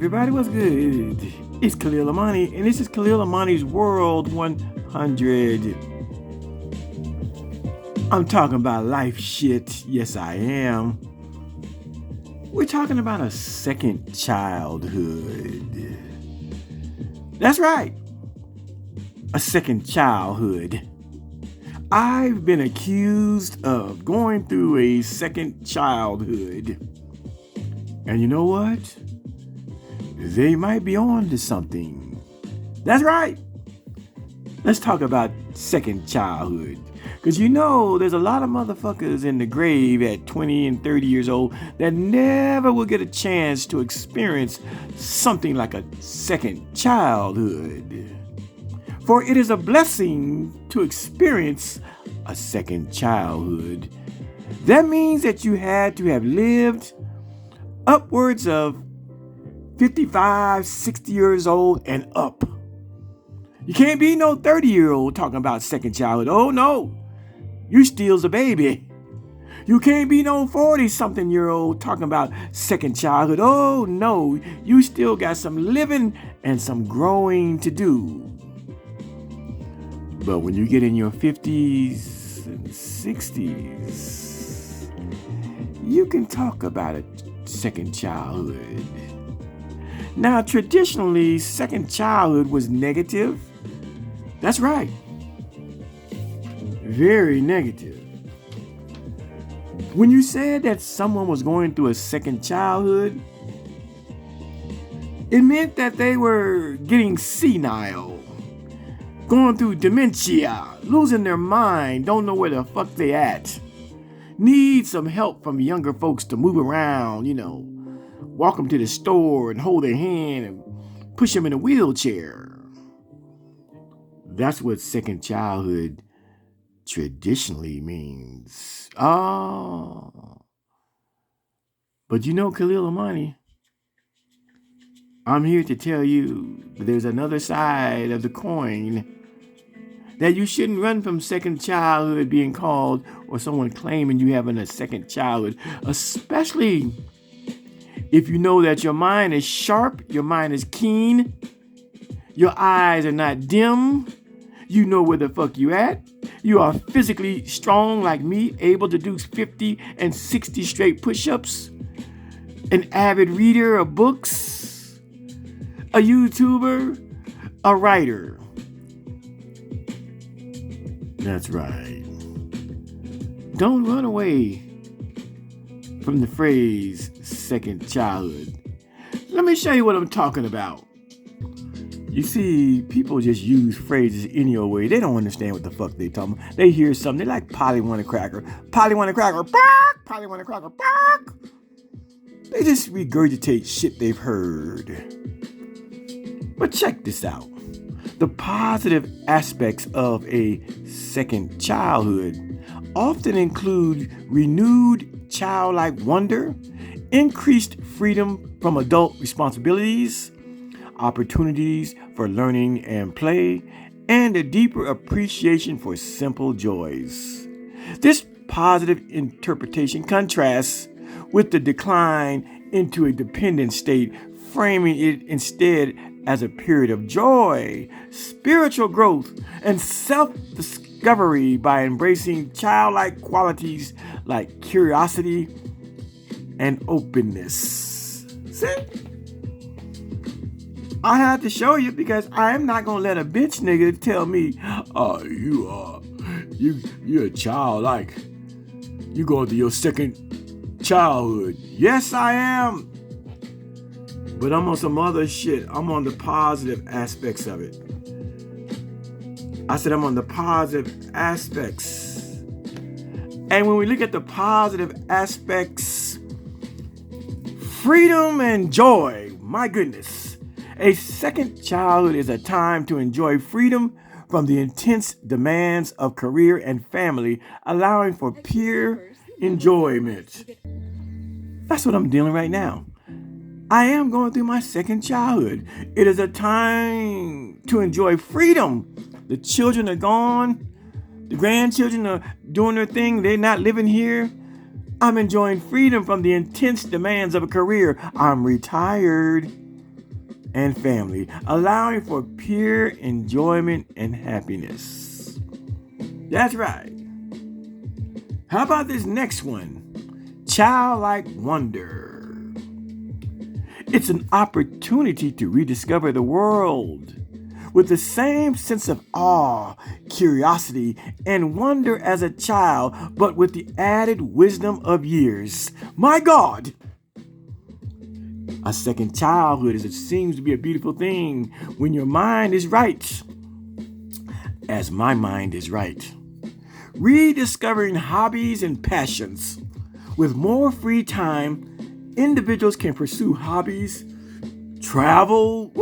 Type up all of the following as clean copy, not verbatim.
everybody, what's good? It's Khalil Amani, and this is Khalil Amani's World 100. I'm talking about life shit. Yes, I am. We're talking about a second childhood. That's right. A second childhood. I've been accused of going through a second childhood. And you know what? They might be on to something. That's right. Let's talk about second childhood. Because you know there's a lot of motherfuckers in the grave at 20 and 30 years old that never will get a chance to experience something like a second childhood. For it is a blessing to experience a second childhood. That means that you had to have lived upwards of 55, 60 years old and up. You can't be no 30-year-old talking about second childhood. Oh no, you still's a baby. You can't be no 40-something-year-old talking about second childhood. Oh no, you still got some living and some growing to do. But when you get in your 50s and 60s, you can talk about a second childhood. Now, traditionally, second childhood was negative. That's right. Very negative. When you said that someone was going through a second childhood, it meant that they were getting senile, going through dementia, losing their mind, don't know where the fuck they at. Need some help from younger folks to move around, walk them to the store and hold their hand and push them in a wheelchair. That's what second childhood traditionally means. Oh. But Khalil Amani, I'm here to tell you that there's another side of the coin. That you shouldn't run from second childhood being called or someone claiming you having a second childhood, especially if you know that your mind is sharp, your mind is keen, your eyes are not dim, you know where the fuck you at, you are physically strong like me, able to do 50 and 60 straight push-ups, an avid reader of books, a YouTuber, a writer. That's right. Don't run away from the phrase second childhood. Let me show you what I'm talking about. You see, people just use phrases any old way. They don't understand what the fuck they talking about. They hear something, they like Polly want a cracker. Polly want a cracker, bark! Polly want a cracker, bark! They just regurgitate shit they've heard. But check this out. The positive aspects of a second childhood often include renewed childlike wonder, increased freedom from adult responsibilities, opportunities for learning and play, and a deeper appreciation for simple joys. This positive interpretation contrasts with the decline into a dependent state, framing it instead as a period of joy, spiritual growth, and self-discovery by embracing childlike qualities like curiosity and openness. See? I had to show you because I am not gonna let a bitch nigga tell me, you're a childlike. You going through your second childhood. Yes, I am. But I'm on some other shit. I'm on the positive aspects of it. I said I'm on the positive aspects. And when we look at the positive aspects, freedom and joy, my goodness. A second childhood is a time to enjoy freedom from the intense demands of career and family, allowing for pure enjoyment. That's what I'm dealing right now. I am going through my second childhood. It is a time to enjoy freedom. The children are gone. The grandchildren are doing their thing. They're not living here. I'm enjoying freedom from the intense demands of a career. I'm retired. and family, allowing for pure enjoyment and happiness. That's right. How about this next one? Childlike wonder. It's an opportunity to rediscover the world with the same sense of awe, curiosity, and wonder as a child, but with the added wisdom of years. My God! A second childhood seems to be a beautiful thing when your mind is right, as my mind is right. Rediscovering hobbies and passions. With more free time, individuals can pursue hobbies, travel,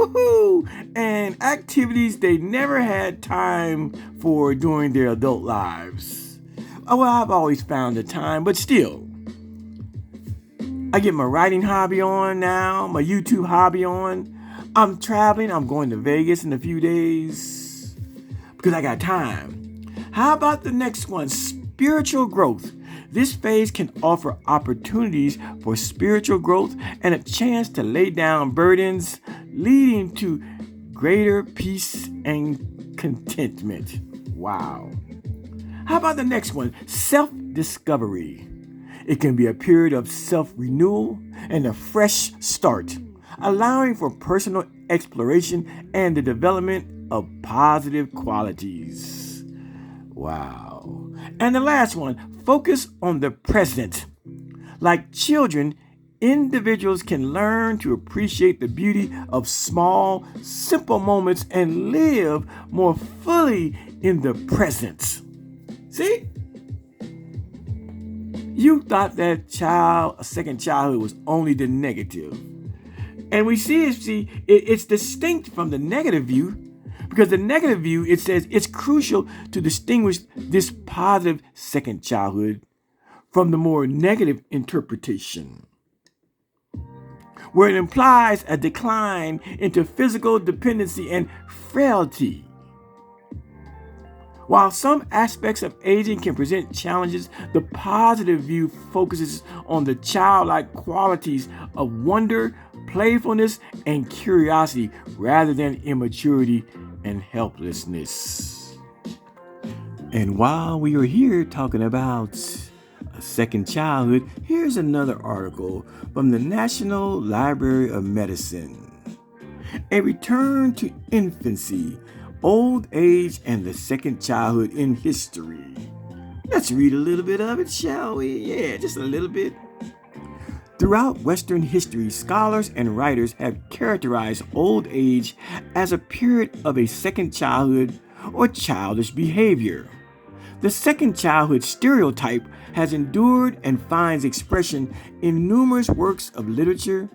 and activities they never had time for during their adult lives. Well, I've always found the time, but still. I get my writing hobby on now, my YouTube hobby on. I'm traveling, I'm going to Vegas in a few days because I got time. How about the next one? Spiritual growth. This phase can offer opportunities for spiritual growth and a chance to lay down burdens, leading to greater peace and contentment. Wow. How about the next one? Self-discovery. It can be a period of self-renewal and a fresh start, allowing for personal exploration and the development of positive qualities. Wow. And the last one, focus on the present. Like children, individuals can learn to appreciate the beauty of small, simple moments and live more fully in the present. See? You thought that a second childhood was only the negative. And we see it's distinct from the negative view, because the negative view, it says it's crucial to distinguish this positive second childhood from the more negative interpretation, where it implies a decline into physical dependency and frailty. While some aspects of aging can present challenges, the positive view focuses on the childlike qualities of wonder, playfulness, and curiosity rather than immaturity and helplessness. And while we are here talking about a second childhood, here's another article from the National Library of Medicine. A return to infancy, old age, and the second childhood in history. Let's read a little bit of it, shall we? Yeah, just a little bit. Throughout Western history, scholars and writers have characterized old age as a period of a second childhood or childish behavior. The second childhood stereotype has endured and finds expression in numerous works of literature,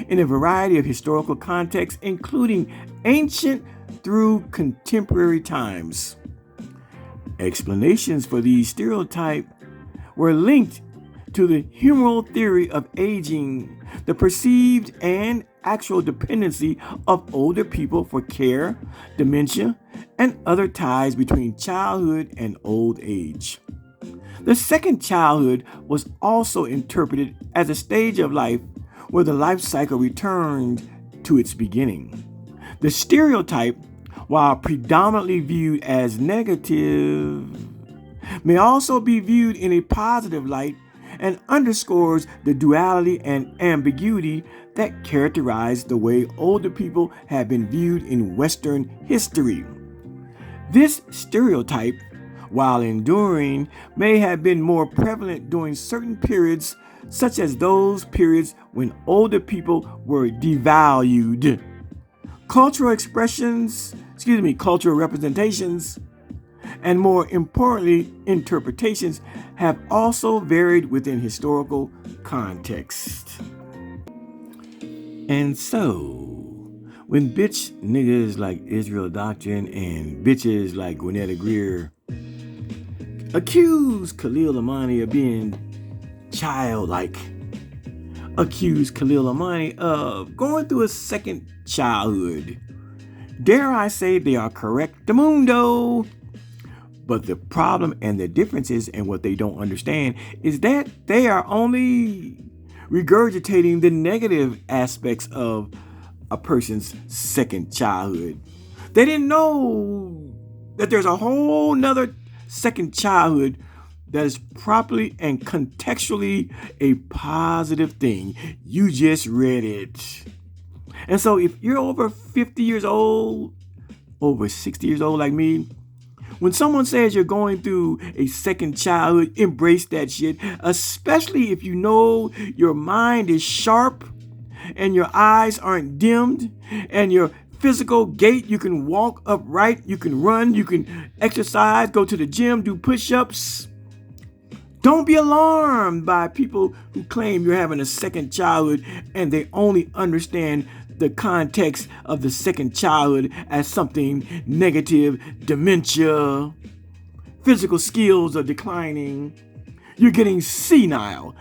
in a variety of historical contexts, including ancient through contemporary times. Explanations for these stereotypes were linked to the humoral theory of aging, the perceived and actual dependency of older people for care, dementia, and other ties between childhood and old age. The second childhood was also interpreted as a stage of life where the life cycle returned to its beginning. The stereotype, while predominantly viewed as negative, may also be viewed in a positive light and underscores the duality and ambiguity that characterize the way older people have been viewed in Western history. This stereotype, while enduring, may have been more prevalent during certain periods, such as those periods when older people were devalued. Cultural representations, and more importantly, interpretations have also varied within historical context. And so, when bitch niggas like Israel Doctrine and bitches like Gwinnetta Greer accuse Khalil Amani of being childlike, accuse Khalil Amani of going through a second childhood, dare I say they are correctamundo. But the problem and the differences and what they don't understand is that they are only regurgitating the negative aspects of a person's second childhood. They didn't know that there's a whole nother second childhood that is properly and contextually a positive thing. You just read it. And so if you're over 50 years old, over 60 years old like me, when someone says you're going through a second childhood, embrace that shit, especially if you know your mind is sharp and your eyes aren't dimmed and your physical gait, you can walk upright, you can run, you can exercise, go to the gym, do push-ups. Don't be alarmed by people who claim you're having a second childhood and they only understand the context of the second childhood as something negative, dementia, physical skills are declining, you're getting senile.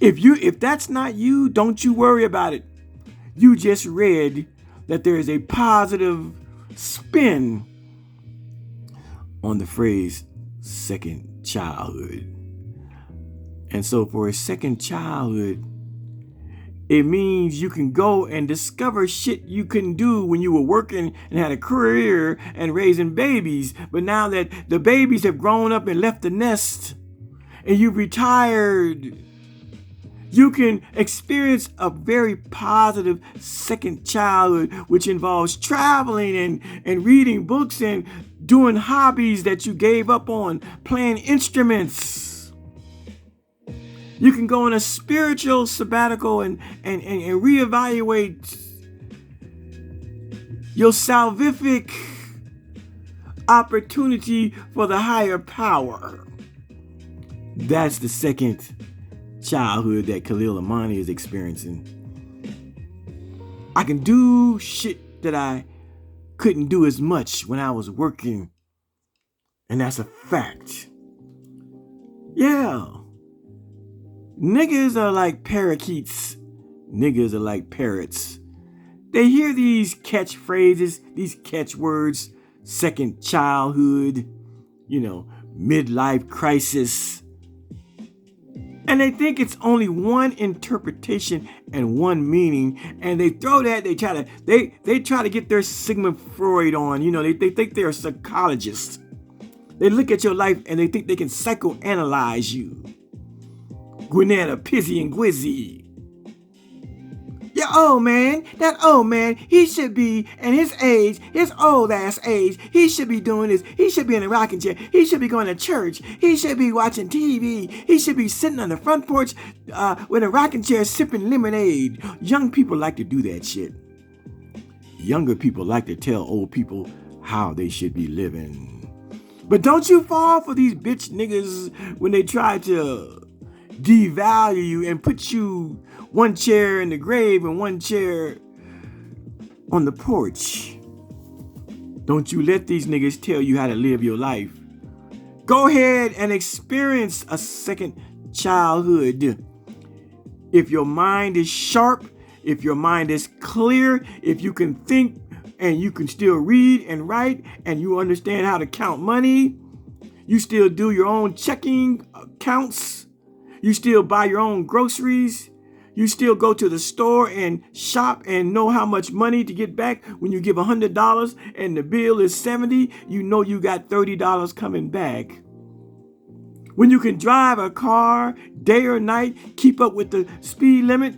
If that's not you, don't you worry about it. You just read that there is a positive spin on the phrase second childhood. And so for a second childhood, it means you can go and discover shit you couldn't do when you were working and had a career and raising babies. But now that the babies have grown up and left the nest and you've retired, you can experience a very positive second childhood, which involves traveling and reading books and doing hobbies that you gave up on, playing instruments. You can go on a spiritual sabbatical and reevaluate your salvific opportunity for the higher power. That's the second childhood that Khalil Amani is experiencing. I can do shit that I couldn't do as much when I was working. And that's a fact. Yeah. Niggas are like parakeets. Niggas are like parrots. They hear these catchphrases, these catchwords, second childhood, midlife crisis. And they think it's only one interpretation and one meaning. And they throw that, they try to get their Sigmund Freud on. They think they're a psychologist. They look at your life and they think they can psychoanalyze you. Gwinnetta, Pizzy, and Gwizzy. That old man, he should be, and his old ass age, he should be doing this. He should be in a rocking chair. He should be going to church. He should be watching TV. He should be sitting on the front porch with a rocking chair sipping lemonade. Young people like to do that shit. Younger people like to tell old people how they should be living. But don't you fall for these bitch niggas when they try to devalue you and put you one chair in the grave and one chair on the porch. Don't you let these niggas tell you how to live your life. Go ahead and experience a second childhood. If your mind is sharp, if your mind is clear, if you can think and you can still read and write and you understand how to count money, you still do your own checking accounts, you still buy your own groceries. You still go to the store and shop and know how much money to get back. When you give $100 and the bill is $70, you know you got $30 coming back. When you can drive a car day or night, keep up with the speed limit.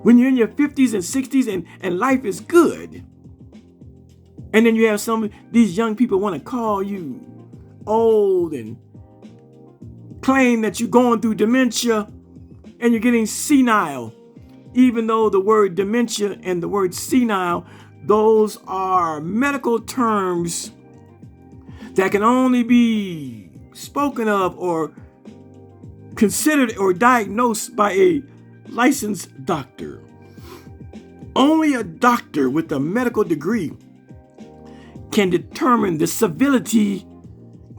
When you're in your 50s and 60s and life is good. And then you have some of these young people want to call you old and claim that you're going through dementia and you're getting senile, even though the word dementia and the word senile, those are medical terms that can only be spoken of or considered or diagnosed by a licensed doctor. Only a doctor with a medical degree can determine the severity,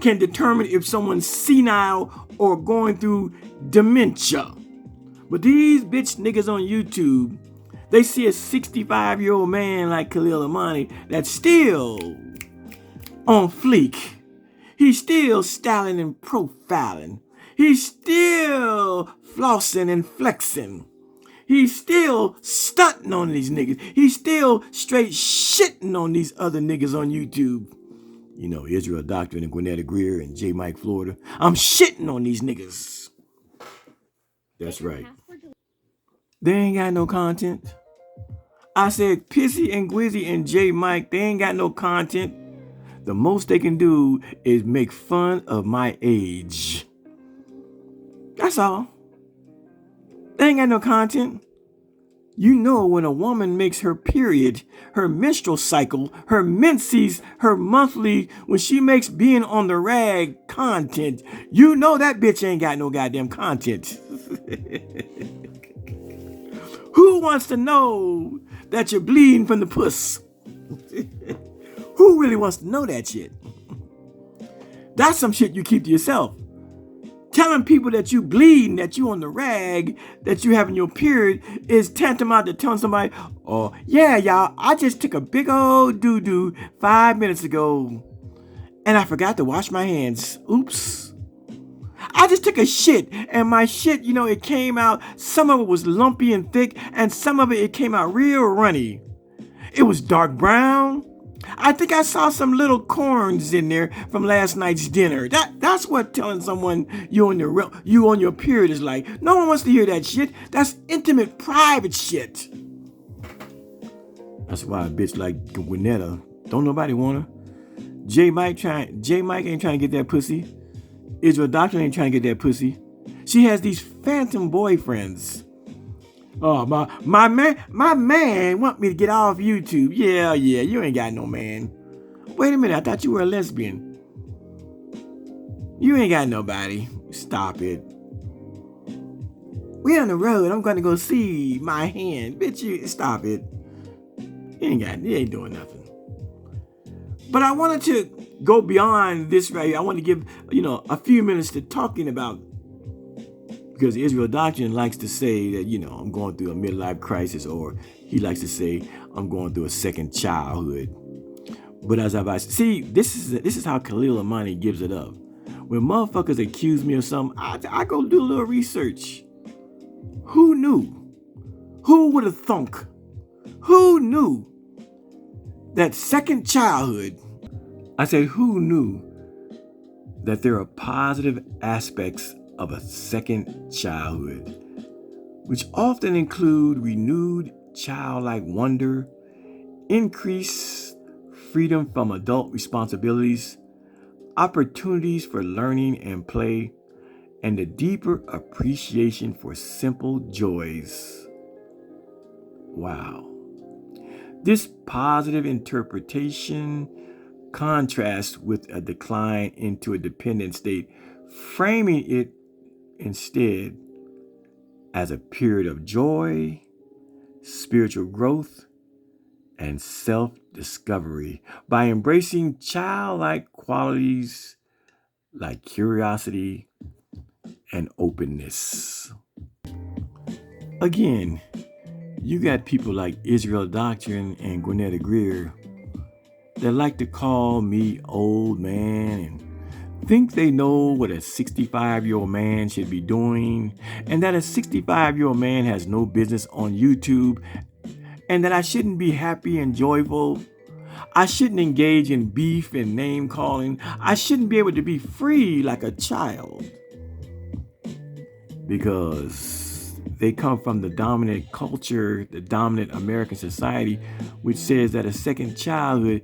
can determine if someone's senile or going through dementia. But these bitch niggas on YouTube, they see a 65-year-old man like Khalil Amani that's still on fleek. He's still styling and profiling. He's still flossing and flexing. He's still stunting on these niggas. He's still straight shitting on these other niggas on YouTube. You know, Israel Doctrine and Gwinnett Greer and J. Mike Florida. I'm shitting on these niggas. That's right. They ain't got no content. I said Pissy and Gwizzy and J. Mike, they ain't got no content. The most they can do is make fun of my age. That's all. They ain't got no content. You know, when a woman makes her period, her menstrual cycle, her menses, her monthly, when she makes being on the rag content, you know that bitch ain't got no goddamn content. Who wants to know that you're bleeding from the puss? Who really wants to know that shit? That's some shit you keep to yourself. Telling people that you bleeding, that you on the rag, that you having your period is tantamount to telling somebody, oh, yeah, y'all, I just took a big old doo-doo 5 minutes ago and I forgot to wash my hands. Oops. I just took a shit and my shit, you know, it came out, some of it was lumpy and thick and some of it came out real runny. It was dark brown. I think I saw some little corns in there from last night's dinner. That's what telling someone you on your period is like. No one wants to hear that shit. That's intimate, private shit. That's why a bitch like Gwinnetta, don't nobody want her. J. Mike ain't trying to get that pussy. Israel Doctrine ain't trying to get that pussy. She has these phantom boyfriends. Oh, my man want me to get off YouTube. Yeah, you ain't got no man. Wait a minute, I thought you were a lesbian. You ain't got nobody. Stop it. We on the road, I'm gonna go see my hand. Bitch, you stop it. You ain't doing nothing. But I wanted to go beyond this right here. I want to give, a few minutes to talking about, because Israel Doctrine likes to say that, I'm going through a midlife crisis, or he likes to say I'm going through a second childhood. But as see, this is how Khalil Amani gives it up. When motherfuckers accuse me of something, I go do a little research. Who knew? Who would have thunk? Who knew that second childhood? I said, who knew that there are positive aspects of a second childhood, which often include renewed childlike wonder, increased freedom from adult responsibilities, opportunities for learning and play, and a deeper appreciation for simple joys. Wow. This positive interpretation contrasts with a decline into a dependent state, framing it instead as a period of joy, spiritual growth, and self-discovery by embracing childlike qualities like curiosity and openness. Again, you got people like Israel Doctrine and Gwinnett Greer that like to call me old man and think they know what a 65-year-old man should be doing, and that a 65-year-old man has no business on YouTube, and that I shouldn't be happy and joyful. I shouldn't engage in beef and name calling. I shouldn't be able to be free like a child, because they come from the dominant culture, the dominant American society, which says that a second childhood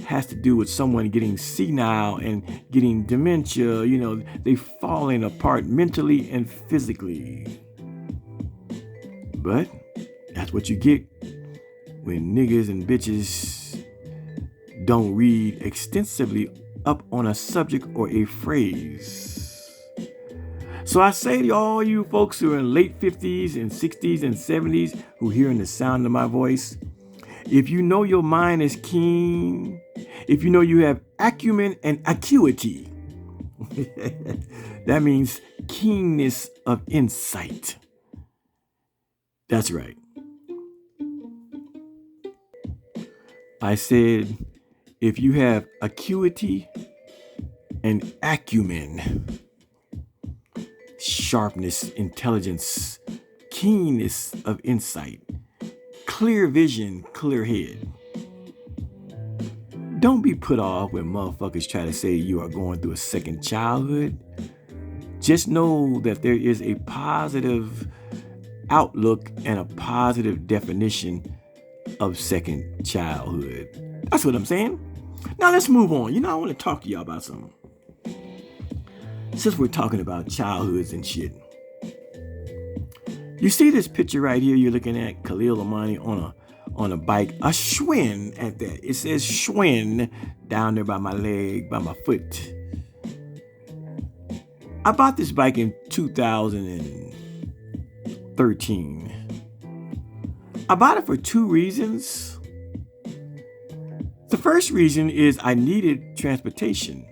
has to do with someone getting senile and getting dementia. They falling apart mentally and physically. But that's what you get when niggas and bitches don't read extensively up on a subject or a phrase. So I say to all you folks who are in late 50s and 60s and 70s who hearing the sound of my voice, if you know your mind is keen, if you know you have acumen and acuity, that means keenness of insight. That's right. I said, if you have acuity and acumen, sharpness, intelligence, keenness of insight, clear vision, clear head. Don't be put off when motherfuckers try to say you are going through a second childhood. Just know that there is a positive outlook and a positive definition of second childhood. That's what I'm saying. Now let's move on. I want to talk to y'all about something. Since we're talking about childhoods and shit. You see this picture right here? You're looking at Khalil Amani on a bike, a Schwinn at that. It says Schwinn down there by my leg, by my foot. I bought this bike in 2013. I bought it for two reasons. The first reason is I needed transportation.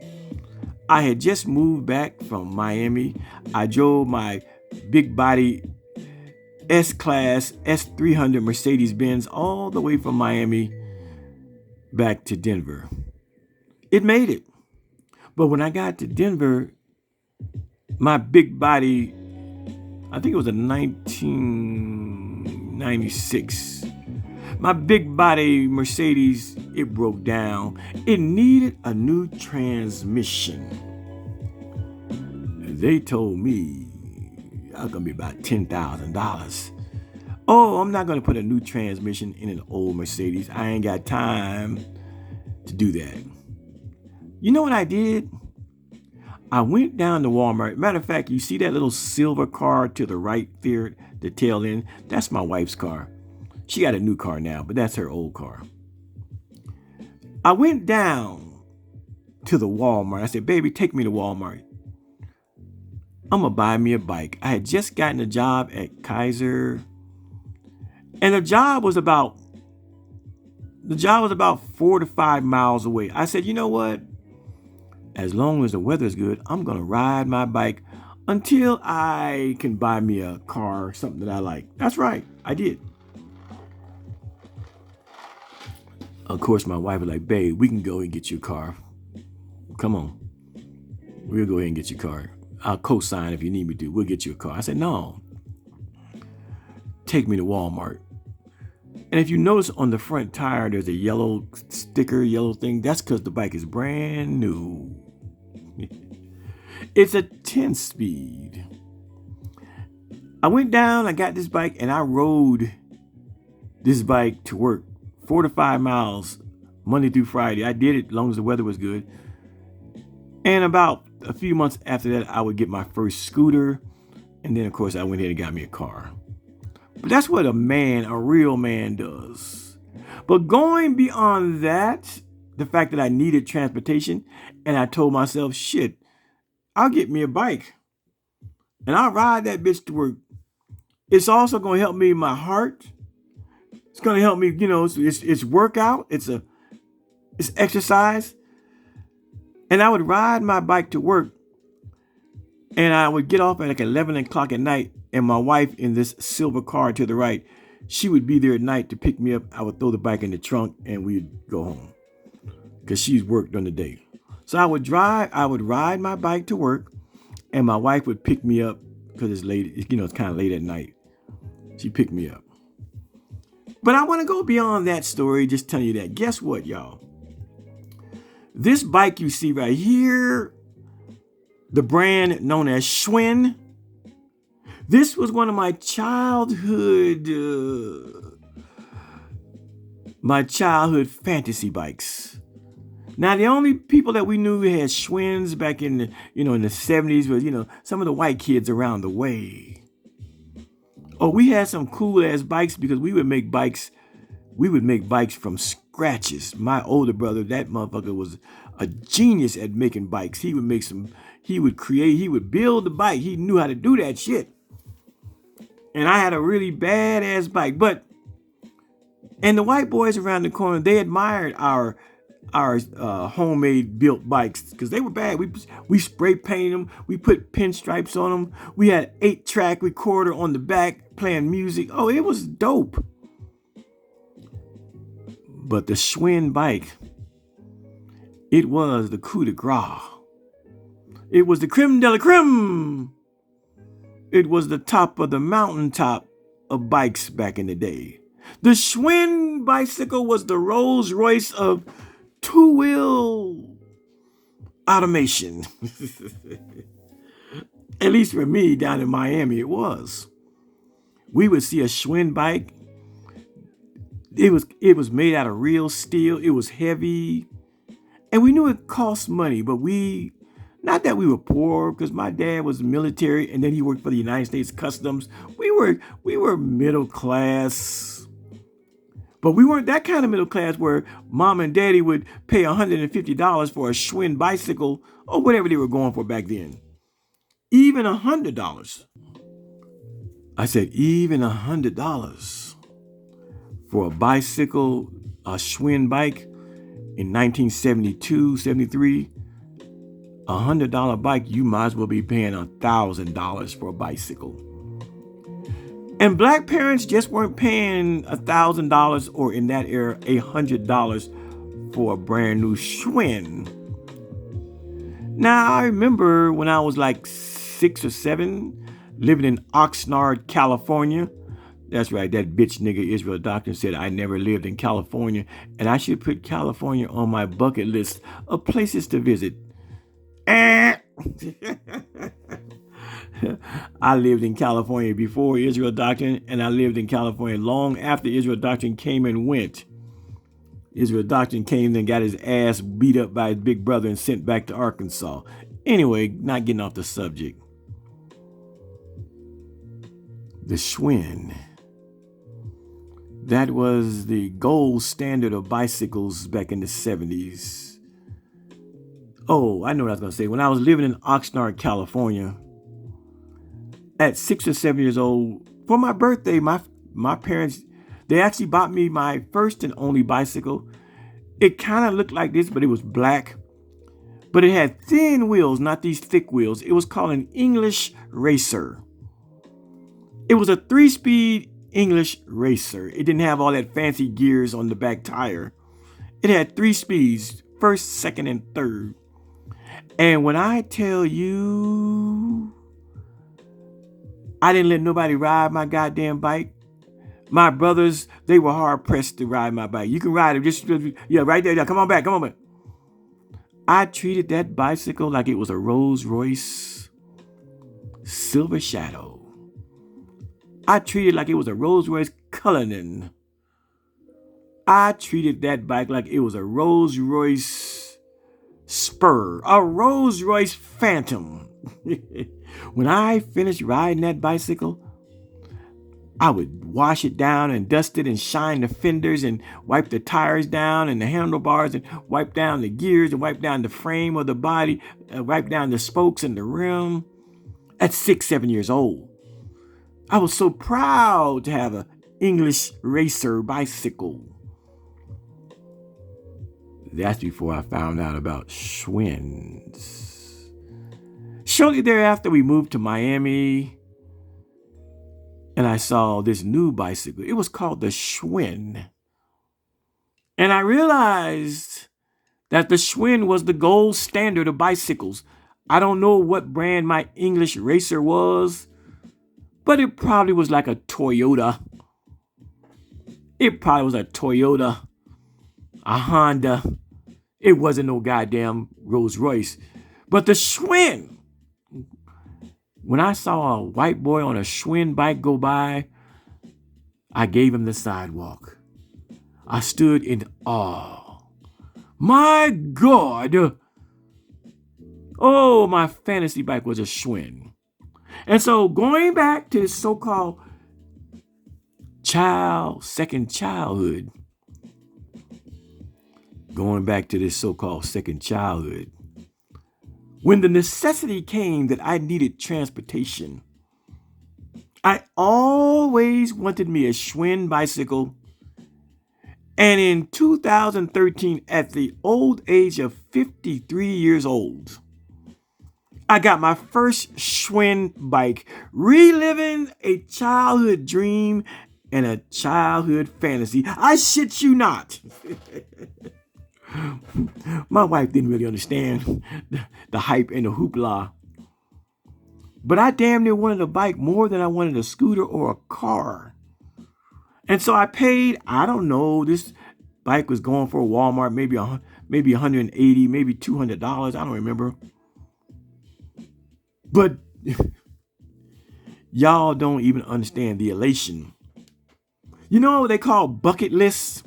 I had just moved back from Miami. I drove my big body S-Class S300 Mercedes-Benz all the way from Miami back to Denver. It made it. But when I got to Denver, my big body, I think it was a 1996, my big body Mercedes, it broke down. It needed a new transmission. They told me I was going to be about $10,000. Oh, I'm not going to put a new transmission in an old Mercedes. I ain't got time to do that. You know what I did? I went down to Walmart. Matter of fact, you see that little silver car to the right there, the tail end? That's my wife's car. She got a new car now, but that's her old car. I went down to the Walmart. I said, baby, take me to Walmart. I'm going to buy me a bike. I had just gotten a job at Kaiser. And the job was about 4 to 5 miles away. I said, you know what? As long as the weather's good, I'm going to ride my bike until I can buy me a car, something that I like. That's right. I did. Of course, my wife was like, babe, we can go and get your car. Come on. We'll go ahead and get your car. I'll co-sign if you need me to. We'll get you a car. I said, no. Take me to Walmart. And if you notice on the front tire, there's a yellow sticker, yellow thing. That's because the bike is brand new. It's a 10-speed. I went down, I got this bike, and I rode this bike to work 4 to 5 miles Monday through Friday. I did it as long as the weather was good. And about a few months after that, I would get my first scooter. And then, of course, I went ahead and got me a car. But that's what a real man does. But going beyond that, the fact that I needed transportation, and I told myself, shit, I'll get me a bike. And I'll ride that bitch to work. It's also going to help me in my heart. It's going to help me, it's workout. It's exercise. And I would ride my bike to work, and I would get off at like 11 o'clock at night, and my wife in this silver car to the right, she would be there at night to pick me up. I would throw the bike in the trunk, and we'd go home because she's worked during the day. So I would ride my bike to work, and my wife would pick me up because it's late, it's kind of late at night. She picked me up. But I want to go beyond that story, just telling you that. Guess what, y'all? This bike you see right here, the brand known as Schwinn, this was one of my childhood fantasy bikes. Now, the only people that we knew had Schwinns back in the, in the 70s was, some of the white kids around the way. Oh, we had some cool ass bikes because we would make bikes from scratches. My older brother, that motherfucker was a genius at making bikes. He would build the bike. He knew how to do that shit. And I had a really badass bike. And the white boys around the corner, they admired our homemade built bikes because they were bad. We spray painted them. We put pinstripes on them. We had 8-track recorder on the back playing music. Oh, it was dope. But the Schwinn bike, it was the coup de grace. It was the creme de la creme. It was the top of the mountaintop of bikes back in the day. The Schwinn bicycle was the Rolls Royce of two-wheel automation. At least for me down in Miami, it was. We would see a Schwinn bike. It was made out of real steel. It was heavy. And we knew it cost money, but not that we were poor, because my dad was military and then he worked for the United States Customs. We were middle class. But we weren't that kind of middle class where mom and daddy would pay $150 for a Schwinn bicycle or whatever they were going for back then. Even $100. I said, even $100 for a bicycle, a Schwinn bike in 1972, 73, $100 bike, you might as well be paying $1,000 for a bicycle. And black parents just weren't paying $1,000 or in that era, $100 for a brand new Schwinn. Now, I remember when I was like 6 or 7, living in Oxnard, California. That's right, that bitch nigga Israel Doctor said I never lived in California, and I should put California on my bucket list of places to visit. I lived in California before Israel Doctrine, and I lived in California long after Israel Doctrine came and went. Israel Doctrine came and got his ass beat up by his big brother and sent back to Arkansas. Anyway, not getting off the subject. The Schwinn. That was the gold standard of bicycles back in the 70s. Oh, I know what I was going to say. When I was living in Oxnard, California, at 6 or 7 years old, for my birthday, my parents, they actually bought me my first and only bicycle. It kind of looked like this, but it was black. But it had thin wheels, not these thick wheels. It was called an English Racer. It was a 3-speed English Racer. It didn't have all that fancy gears on the back tire. It had 3 speeds, first, second, and third. And when I tell you, I didn't let nobody ride my goddamn bike. My brothers, they were hard pressed to ride my bike. You can ride it, yeah, right there. Yeah, come on back. I treated that bicycle like it was a Rolls Royce Silver Shadow. I treated it like it was a Rolls Royce Cullinan. I treated that bike like it was a Rolls Royce Spur, a Rolls Royce Phantom. When I finished riding that bicycle, I would wash it down and dust it and shine the fenders and wipe the tires down and the handlebars and wipe down the gears and wipe down the frame of the body, wipe down the spokes and the rim. At 6, 7 years old, I was so proud to have an English Racer bicycle. That's before I found out about Schwinns. Shortly thereafter, we moved to Miami, and I saw this new bicycle. It was called the Schwinn. And I realized that the Schwinn was the gold standard of bicycles. I don't know what brand my English Racer was, but it probably was like a Toyota. It probably was a Toyota, a Honda. It wasn't no goddamn Rolls Royce. But the Schwinn, when I saw a white boy on a Schwinn bike go by, I gave him the sidewalk. I stood in awe. My God! Oh, my fantasy bike was a Schwinn. And so going back to this so-called second childhood, when the necessity came that I needed transportation, I always wanted me a Schwinn bicycle. And in 2013, at the old age of 53 years old, I got my first Schwinn bike, reliving a childhood dream and a childhood fantasy. I shit you not. My wife didn't really understand the hype and the hoopla. But I damn near wanted a bike more than I wanted a scooter or a car. And so I paid, I don't know, this bike was going for Walmart, maybe 180, maybe $200. I don't remember. But y'all don't even understand the elation. You know what they call bucket lists?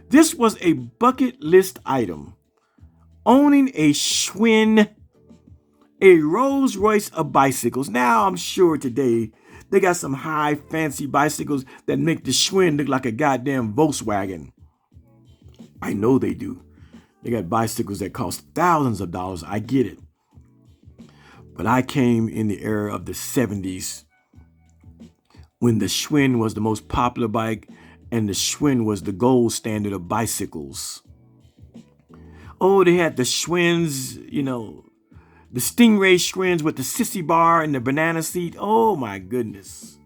This was a bucket list item. Owning a Schwinn, a Rolls Royce of bicycles. Now I'm sure today they got some high fancy bicycles that make the Schwinn look like a goddamn Volkswagen. I know they do. They got bicycles that cost thousands of dollars. I get it. But I came in the era of the 70s when the Schwinn was the most popular bike and the Schwinn was the gold standard of bicycles. Oh, they had the Schwinns, the Stingray Schwinns with the sissy bar and the banana seat. Oh my goodness.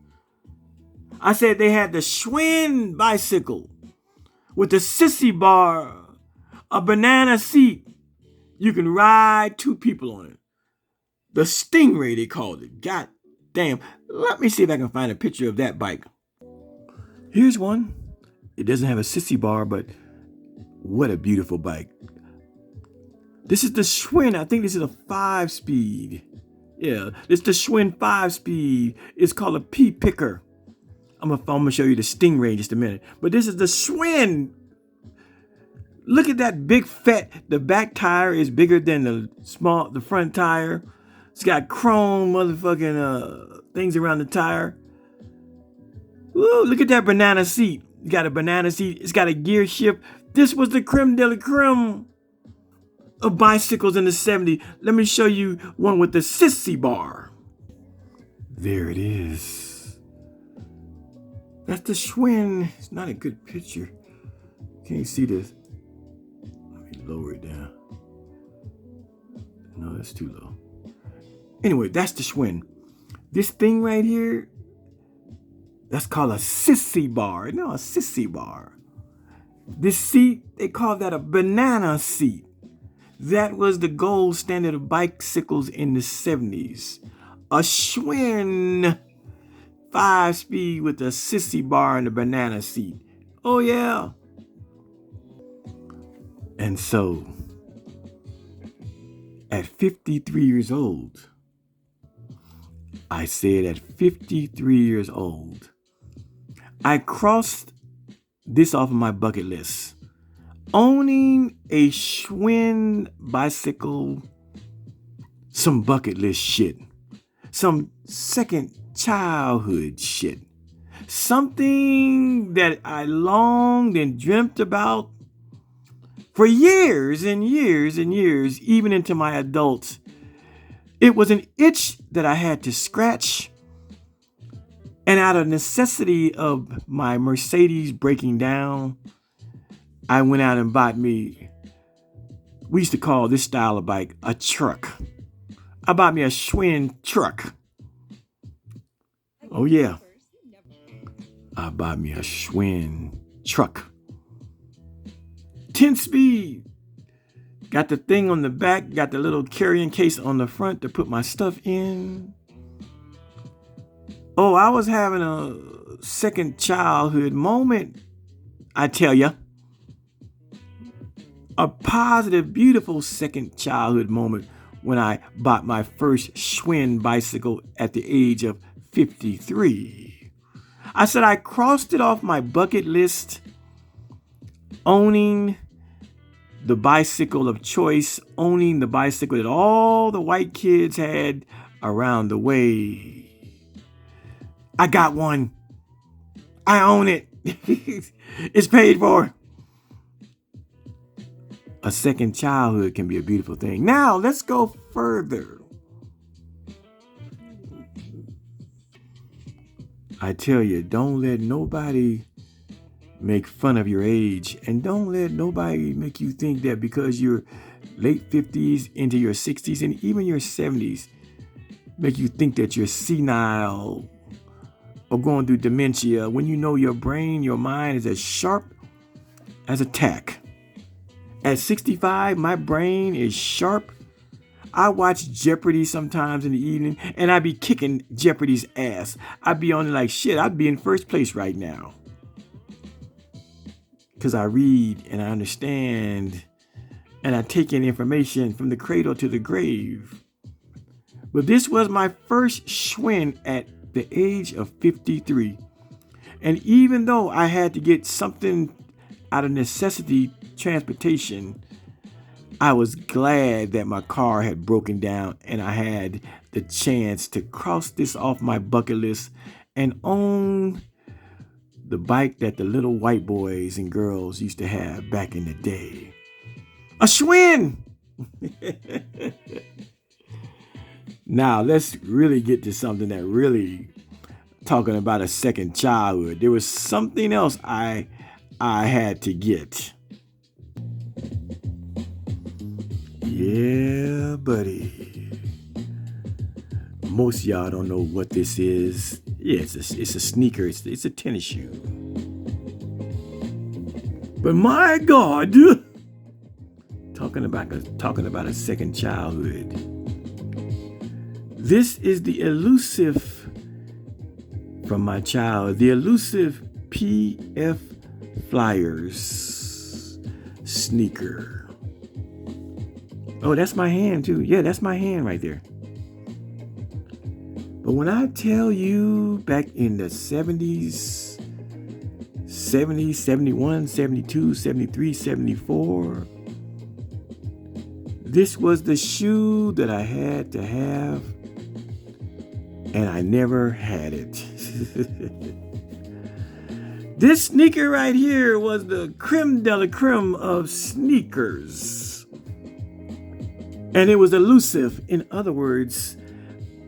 I said they had the Schwinn bicycle with the sissy bar, a banana seat. You can ride 2 people on it. The Stingray, they called it. God damn. Let me see if I can find a picture of that bike. Here's one. It doesn't have a sissy bar, but what a beautiful bike. This is the Schwinn. I think this is a 5-speed. Yeah, it's the Schwinn 5-speed. It's called a P picker. I'm gonna show you the Stingray in just a minute. But this is the Schwinn. Look at that big fat. The back tire is bigger than the front tire. It's got chrome motherfucking things around the tire. Woo, look at that banana seat. You got a banana seat. It's got a gear shift. This was the creme de la creme of bicycles in the 70s. Let me show you one with the sissy bar. There it is. That's the Schwinn. It's not a good picture. Can't see this. Let me lower it down. No, that's too low. Anyway, that's the Schwinn. This thing right here, that's called a sissy bar. No, a sissy bar. This seat, they call that a banana seat. That was the gold standard of bicycles in the 70s. A Schwinn 5-speed with a sissy bar and a banana seat. Oh yeah. And so, at 53 years old, I said at 53 years old, I crossed this off of my bucket list. Owning a Schwinn bicycle, some bucket list shit, some second childhood shit, something that I longed and dreamt about for years and years and years, even into my adults. It was an itch that I had to scratch. And out of necessity of my Mercedes breaking down, I went out and bought me, we used to call this style of bike a truck. I bought me a Schwinn truck. Oh yeah. I bought me a Schwinn truck. 10-speed. Got the thing on the back, got the little carrying case on the front to put my stuff in. Oh, I was having a second childhood moment, I tell ya. A positive, beautiful second childhood moment when I bought my first Schwinn bicycle at the age of 53. I said I crossed it off my bucket list, owning the bicycle of choice, owning the bicycle that all the white kids had around the way. I got one. I own it. It's paid for. A second childhood can be a beautiful thing. Now, let's go further. I tell you, don't let nobody make fun of your age, and don't let nobody make you think that because you're late 50s into your 60s and even your 70s, make you think that you're senile or going through dementia when you know your brain, your mind is as sharp as a tack. At 65, my brain is sharp. I watch Jeopardy sometimes in the evening, and I be kicking Jeopardy's ass. I be on it like shit. I'd be in first place right now. because I read and I understand and I take in information from the cradle to the grave. But this was my first Schwinn at the age of 53. And even though I had to get something out of necessity, transportation, I was glad that my car had broken down and I had the chance to cross this off my bucket list and own the bike that the little white boys and girls used to have back in the day. A Schwinn! Now, let's really get to something that really talking about a second childhood. There was something else I had to get. Yeah, buddy. Most of y'all don't know what this is. Yeah, it's a sneaker. It's a tennis shoe. But my God, talking about a second childhood. This is the elusive from my child, the elusive PF Flyers sneaker. Oh, that's my hand too. Yeah, that's my hand right there. But when I tell you back in the 70s, 70, 71, 72, 73, 74, this was the shoe that I had to have, and I never had it. This sneaker right here was the creme de la creme of sneakers. And it was elusive. In other words,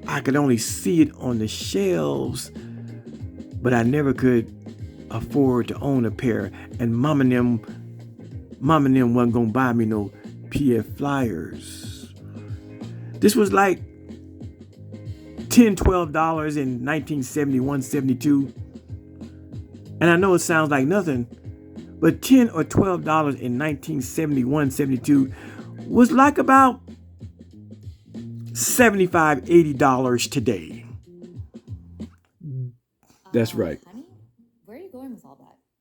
I could only see it on the shelves, but I never could afford to own a pair. And mom and them wasn't gonna buy me no PF Flyers. This was like $10, $12 in 1971, 72. And I know it sounds like nothing, but $10 or $12 in 1971, 72 was like about $75, $80 today. That's right. Honey, where are you going with all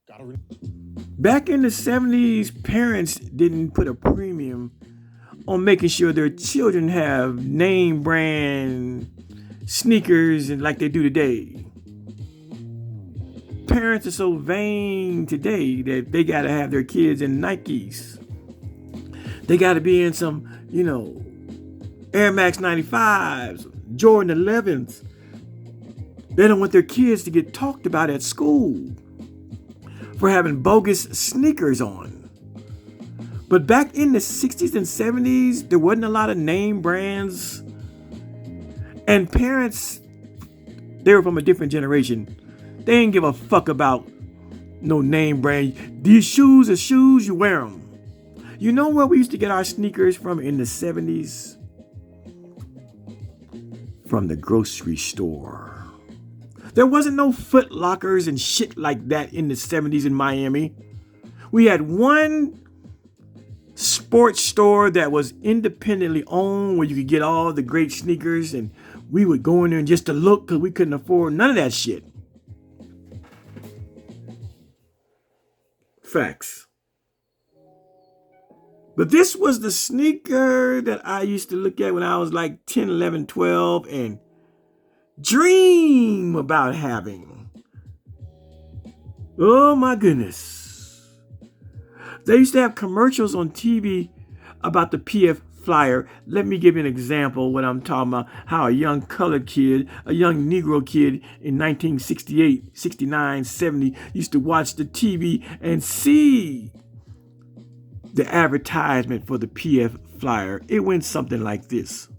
that? Back in the 70s, parents didn't put a premium on making sure their children have name brand sneakers and like they do today. Parents are so vain today that they got to have their kids in Nikes. They got to be in some, Air Max 95s, Jordan 11s. They don't want their kids to get talked about at school for having bogus sneakers on. But back in the 60s and 70s, there wasn't a lot of name brands. And parents, they were from a different generation. They didn't give a fuck about no name brand. These shoes are shoes, you wear them. You know where we used to get our sneakers from in the 70s? From the grocery store. There wasn't no Foot Lockers and shit like that in the 70s in Miami. We had one sports store that was independently owned where you could get all the great sneakers, and we would go in there just to look because we couldn't afford none of that shit. Facts. But this was the sneaker that I used to look at when I was like 10, 11, 12 and dream about having. Oh my goodness. They used to have commercials on TV about the PF Flyer. Let me give you an example of what I'm talking about. How a young colored kid, a young Negro kid in 1968, 69, 70 used to watch the TV and see the advertisement for the PF Flyer. It went something like this.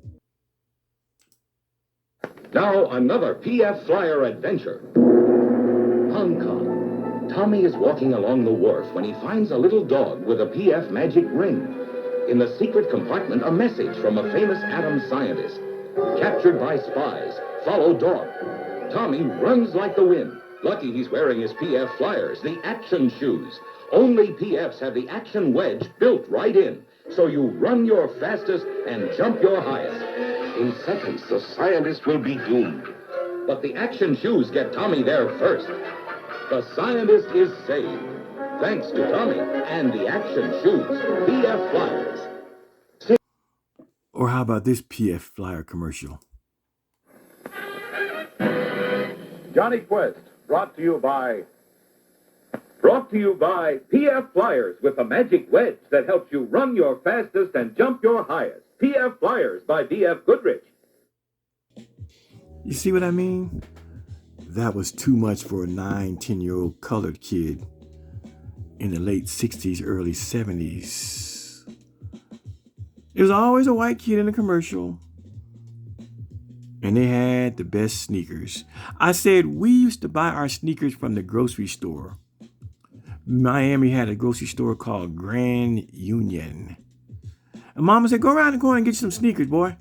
Now another PF Flyer adventure. Hong Kong. Tommy is walking along the wharf when he finds a little dog with a PF magic ring. In the secret compartment, a message from a famous atom scientist. Captured by spies. Follow dog. Tommy runs like the wind. Lucky he's wearing his PF Flyers, the action shoes. Only PFs have the action wedge built right in, so you run your fastest and jump your highest. In seconds, the scientist will be doomed. But the action shoes get Tommy there first. The scientist is saved. Thanks to Tommy and the action shoes, PF Flyers. Or how about this PF Flyer commercial? Johnny Quest, brought to you by PF Flyers with a magic wedge that helps you run your fastest and jump your highest. PF Flyers by BF Goodrich. You see what I mean? That was too much for a 9-10-year-old colored kid in the late 60s, early 70s. There was always a white kid in the commercial, and they had the best sneakers. I said we used to buy our sneakers from the grocery store. Miami had a grocery store called Grand Union. And Mama said, go around the corner and get you some sneakers, boy.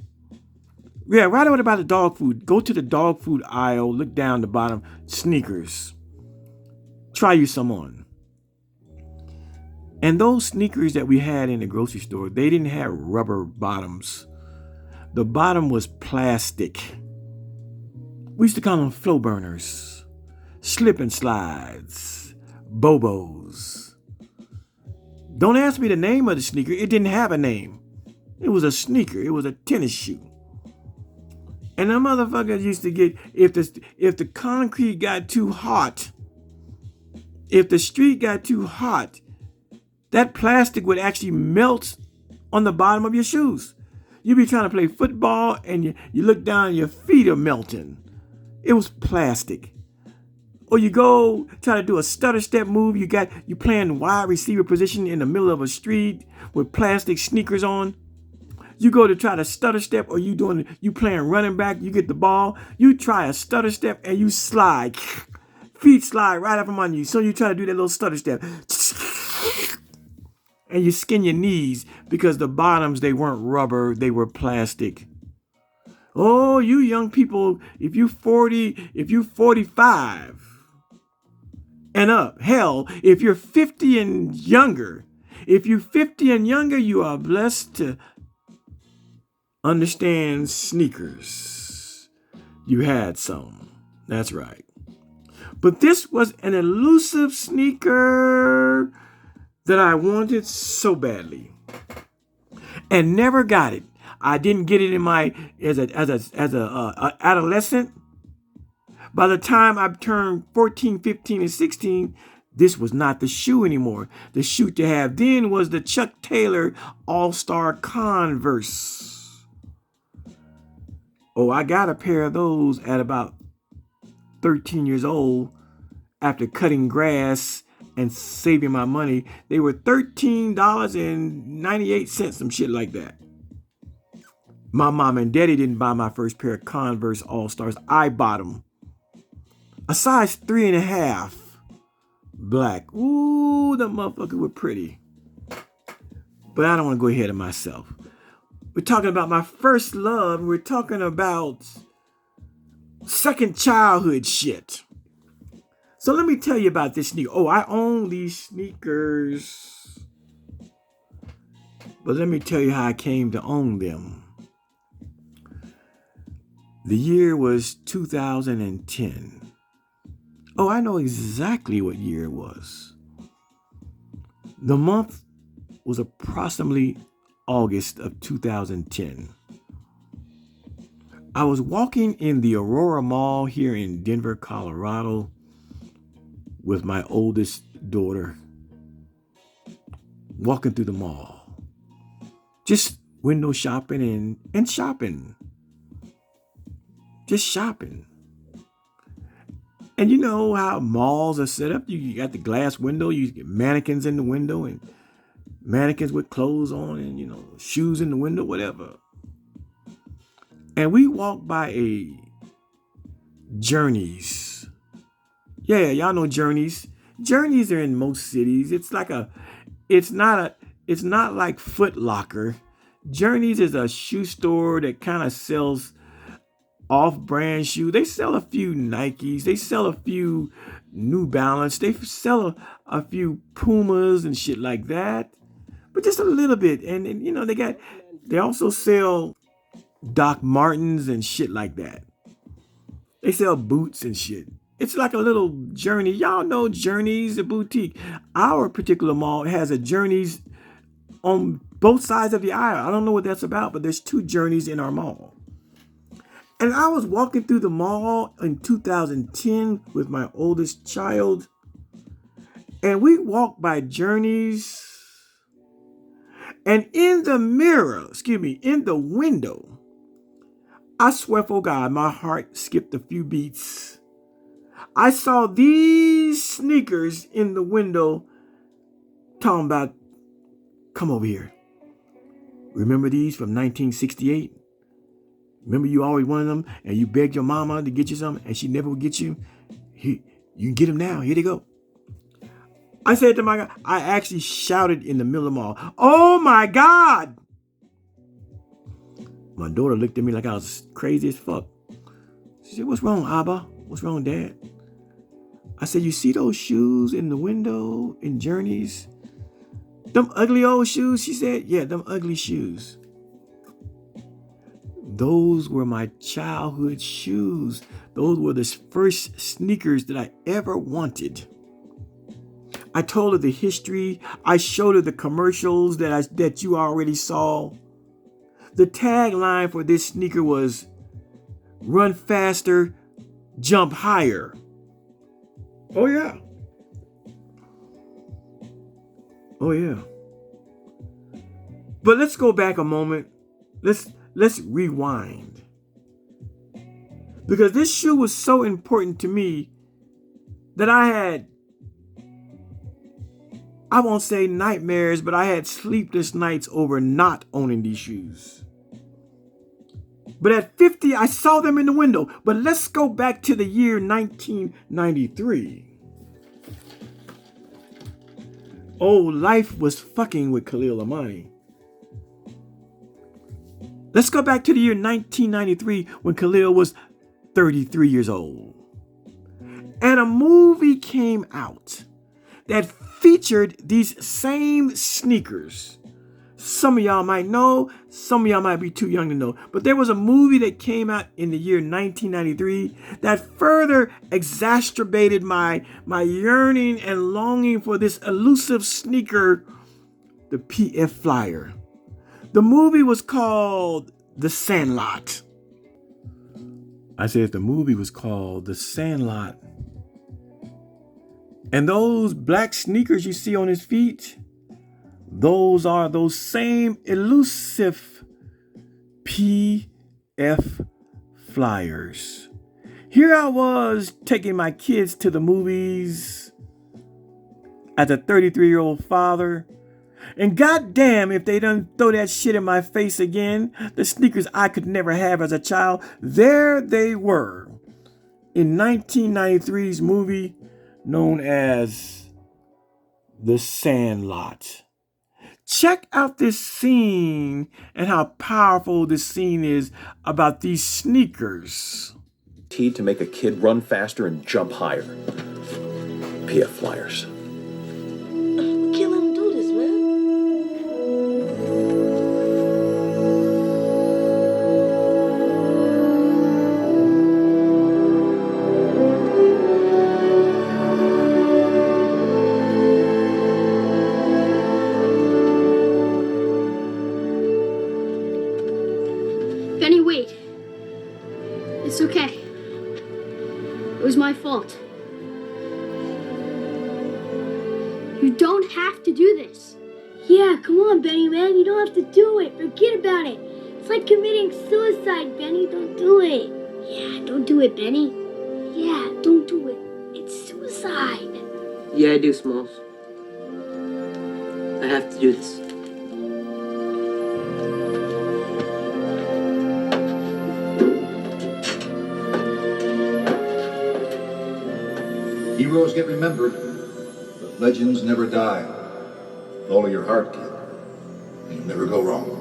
Yeah, right over by the dog food. Go to the dog food aisle, look down the bottom, sneakers. Try you some on. And those sneakers that we had in the grocery store, they didn't have rubber bottoms. The bottom was plastic. We used to call them flow burners, slip and slides, Bobos. Don't ask me the name of the sneaker. It didn't have a name. It was a sneaker. It was a tennis shoe. And the motherfuckers used to get, if the concrete got too hot, if the street got too hot, that plastic would actually melt on the bottom of your shoes. You be trying to play football and you look down and your feet are melting. It was plastic. Or you go try to do a stutter step move. You playing wide receiver position in the middle of a street with plastic sneakers on. You go to try to stutter step, or you playing running back. You get the ball. You try a stutter step and you slide. Feet slide right up from under you. So you try to do that little stutter step. And you skin your knees because the bottoms, they weren't rubber, they were plastic. Oh, you young people, if you 45 and up, hell, if you're 50 and younger, you are blessed to understand sneakers. You had some. That's right. But this was an elusive sneaker that I wanted so badly and never got it. I didn't get it in my as a adolescent. By the time I turned 14, 15, and 16, this was not the shoe anymore. The shoe to have then was the Chuck Taylor All-Star Converse. Oh, I got a pair of those at about 13 years old after cutting grass and saving my money. They were $13.98, some shit like that. My mom and daddy didn't buy my first pair of Converse All-Stars. I bought them. A size 3.5. Black. Ooh, the motherfucker were pretty. But I don't want to go ahead of myself. We're talking about my first love. We're talking about second childhood shit. So let me tell you about this sneaker. Oh, I own these sneakers. But let me tell you how I came to own them. The year was 2010. Oh, I know exactly what year it was. The month was approximately August of 2010. I was walking in the Aurora Mall here in Denver, Colorado, with my oldest daughter, walking through the mall, just window shopping and shopping, just shopping. And you know how malls are set up. You got the glass window, you get mannequins in the window and mannequins with clothes on and, shoes in the window, whatever. And we walked by a Journeys. Yeah, y'all know Journeys. Journeys are in most cities. It's not like Foot Locker. Journeys is a shoe store that kind of sells off-brand shoes. They sell a few Nikes. They sell a few New Balance. They sell a few Pumas and shit like that. But just a little bit. And they also sell Doc Martens and shit like that. They sell boots and shit. It's like a little Journey. Y'all know Journeys, the boutique. Our particular mall has a Journeys on both sides of the aisle. I don't know what that's about, but there's 2 Journeys in our mall. And I was walking through the mall in 2010 with my oldest child, and we walked by Journeys, and in the in the window, I swear for God, my heart skipped a few beats. I saw these sneakers in the window talking about, come over here. Remember these from 1968? Remember you always wanted them and you begged your mama to get you some and she never would get you? You can get them now. Here they go. I said to my God, I actually shouted in the middle of the mall, oh my God. My daughter looked at me like I was crazy as fuck. She said, what's wrong, Abba? What's wrong, Dad? I said, you see those shoes in the window in Journeys? Them ugly old shoes? She said, yeah, them ugly shoes. Those were my childhood shoes. Those were the first sneakers that I ever wanted. I told her the history. I showed her the commercials that you already saw. The tagline for this sneaker was, run faster, jump higher. Oh yeah. Oh yeah. But let's go back a moment. Let's rewind. Because this shoe was so important to me that I won't say nightmares, but I had sleepless nights over not owning these shoes. But at 50, I saw them in the window. But let's go back to the year 1993. Oh, life was fucking with Khalil Amani. Let's go back to the year 1993 when Khalil was 33 years old. And a movie came out that featured these same sneakers. Some of y'all might know, some of y'all might be too young to know, but there was a movie that came out in the year 1993 that further exacerbated my yearning and longing for this elusive sneaker, the PF Flyer. The movie was called The Sandlot. I said the movie was called The Sandlot. And those black sneakers you see on his feet, those are those same elusive PF Flyers. Here I was taking my kids to the movies as a 33-year-old father. And goddamn, if they done throw that shit in my face again, the sneakers I could never have as a child, there they were in 1993's movie known as The Sandlot. Check out this scene and how powerful this scene is about these sneakers. To make a kid run faster and jump higher. PF Flyers. We can't let him do this, man. Benny, wait. It's okay. It was my fault. You don't have to do this. Yeah, come on, Benny, man. You don't have to do it. Forget about it. It's like committing suicide, Benny. Don't do it. Yeah, don't do it, Benny. Yeah, don't do it. It's suicide. Yeah, I do, Smalls. I have to do this. Heroes get remembered, but legends never die. Follow your heart, kid, and you'll never go wrong.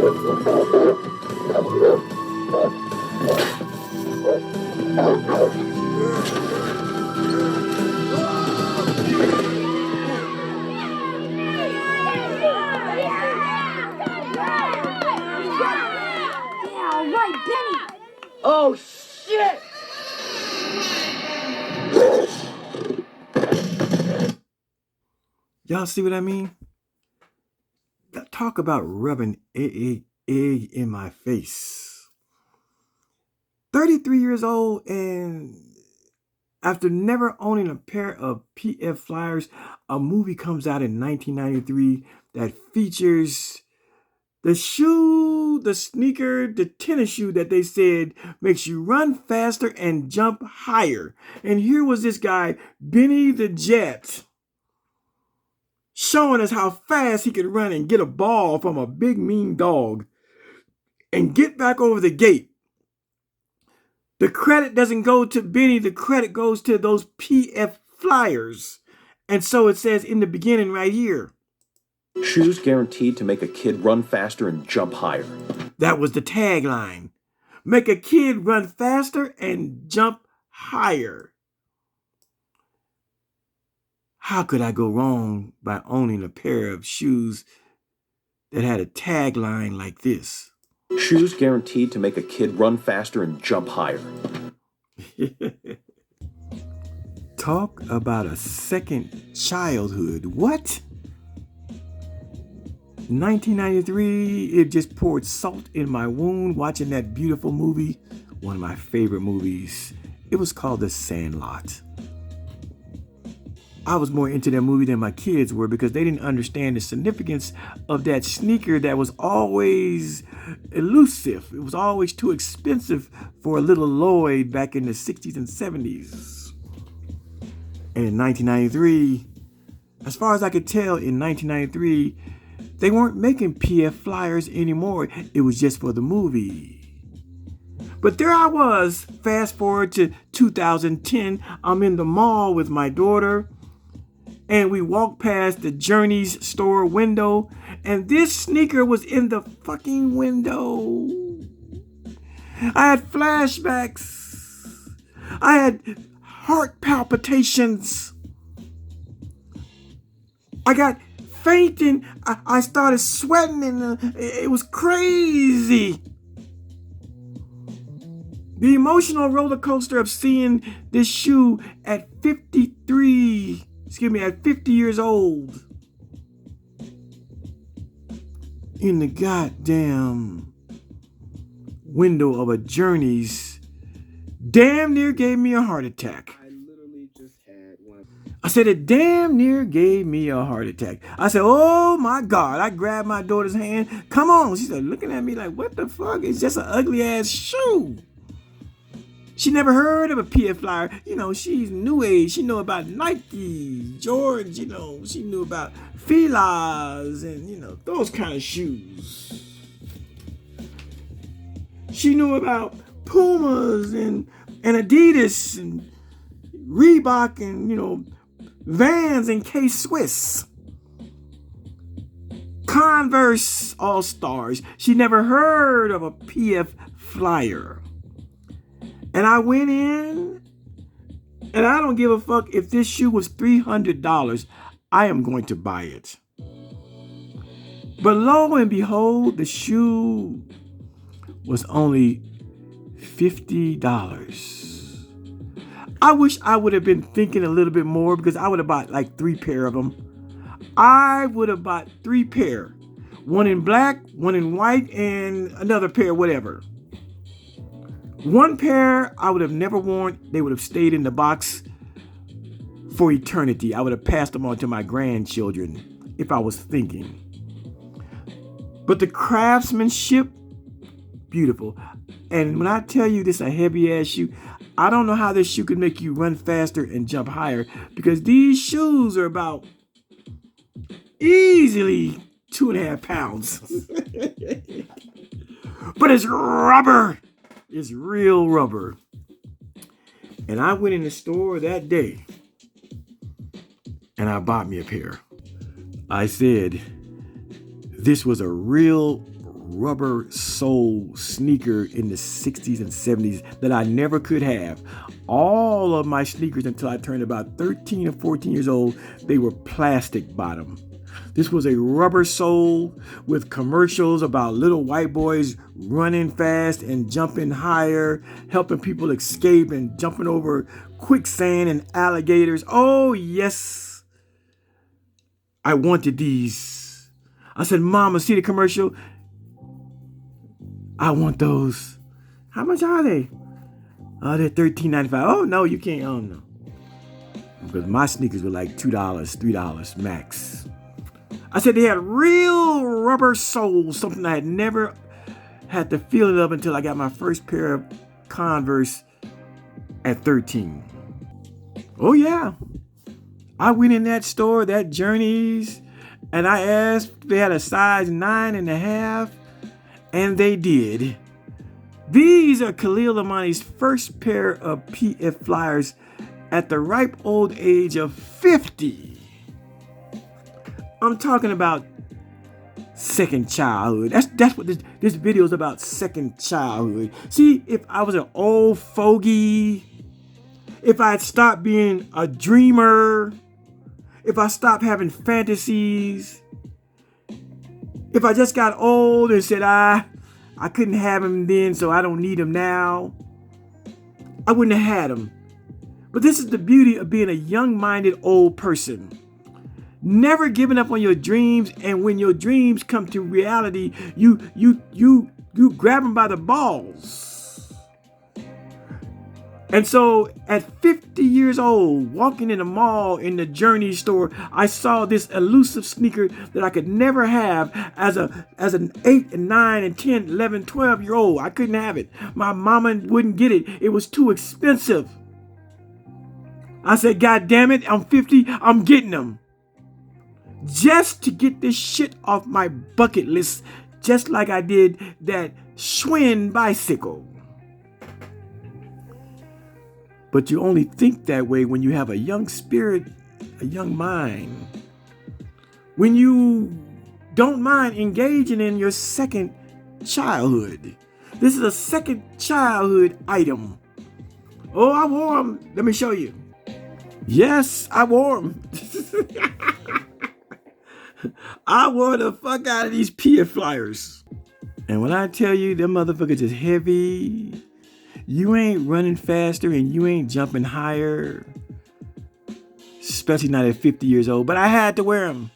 all right, Benny. Oh, shit! Y'all see what I mean? Talk about rubbing egg in my face. 33 years old, and after never owning a pair of PF Flyers, a movie comes out in 1993 that features the shoe, the sneaker, the tennis shoe that they said makes you run faster and jump higher. And here was this guy, Benny the Jet, showing us how fast he could run and get a ball from a big mean dog and get back over the gate. The credit doesn't go to Benny, the credit goes to those PF Flyers. And so it says in the beginning right here. Shoes guaranteed to make a kid run faster and jump higher. That was the tagline. Make a kid run faster and jump higher. How could I go wrong by owning a pair of shoes that had a tagline like this? Shoes guaranteed to make a kid run faster and jump higher. Talk about a second childhood. What? 1993, it just poured salt in my wound watching that beautiful movie, one of my favorite movies. It was called The Sandlot. I was more into that movie than my kids were because they didn't understand the significance of that sneaker that was always elusive. It was always too expensive for a little Lloyd back in the 60s and 70s. And in 1993, as far as I could tell, in 1993, they weren't making PF Flyers anymore. It was just for the movie. But there I was, fast forward to 2010. I'm in the mall with my daughter, and we walked past the Journeys store window, and this sneaker was in the fucking window. I had flashbacks. I had heart palpitations. I got fainting. I started sweating, and it was crazy. The emotional roller coaster of seeing this shoe at 50 years old in the goddamn window of a Journeys damn near gave me a heart attack. I said it damn near gave me a heart attack. I said, oh my God. I grabbed my daughter's hand. Come on. She started looking at me like, what the fuck? It's just an ugly ass shoe. She never heard of a PF Flyer. You know, she's new age. She knew about Nike, George, she knew about Fila's and, those kind of shoes. She knew about Pumas and Adidas and Reebok and, Vans and K-Swiss. Converse All-Stars. She never heard of a PF Flyer. And I went in, and I don't give a fuck if this shoe was $300. I am going to buy it. But lo and behold, the shoe was only $50. I wish I would have been thinking a little bit more because I would have bought like 3 pair of them. I would have bought 3 pair. One in black, one in white, and another pair, whatever. One pair I would have never worn. They would have stayed in the box for eternity. I would have passed them on to my grandchildren if I was thinking. But the craftsmanship, beautiful. And when I tell you this is a heavy ass shoe, I don't know how this shoe could make you run faster and jump higher because these shoes are about easily 2.5 pounds. But it's rubber. It's real rubber. And I went in the store that day and I bought me a pair. I said, this was a real rubber sole sneaker in the 60s and 70s that I never could have. All of my sneakers until I turned about 13 or 14 years old, they were plastic bottom. This was a rubber sole with commercials about little white boys running fast and jumping higher, helping people escape and jumping over quicksand and alligators. Oh, yes. I wanted these. I said, Mama, see the commercial? I want those. How much are they? Oh, they're $13.95. Oh, no, you can't. Oh, no. Because my sneakers were like $2, $3 max. I said they had real rubber soles, something I had never had the feeling of until I got my first pair of Converse at 13. Oh, yeah. I went in that store, that Journeys, and I asked if they had a size 9.5, and they did. These are Khalil Amani's first pair of PF Flyers at the ripe old age of 50. I'm talking about second childhood. That's what this video is about, second childhood. See, if I was an old fogey, if I had stopped being a dreamer, if I stopped having fantasies, if I just got old and said, I couldn't have him then, so I don't need him now, I wouldn't have had him. But this is the beauty of being a young-minded old person. Never giving up on your dreams, and when your dreams come to reality, you grab them by the balls. And so at 50 years old, walking in a mall in the Journey store, I saw this elusive sneaker that I could never have as an 8 and 9 and 10, 11, 12-year-old. I couldn't have it. My mama wouldn't get it. It was too expensive. I said, God damn it, I'm 50, I'm getting them. Just to get this shit off my bucket list, just like I did that Schwinn bicycle. But you only think that way when you have a young spirit, a young mind. When you don't mind engaging in your second childhood. This is a second childhood item. Oh, I wore them. Let me show you. Yes, I wore them. I wore the fuck out of these PF Flyers. And when I tell you them motherfuckers is heavy, you ain't running faster and you ain't jumping higher. Especially not at 50 years old. But I had to wear them.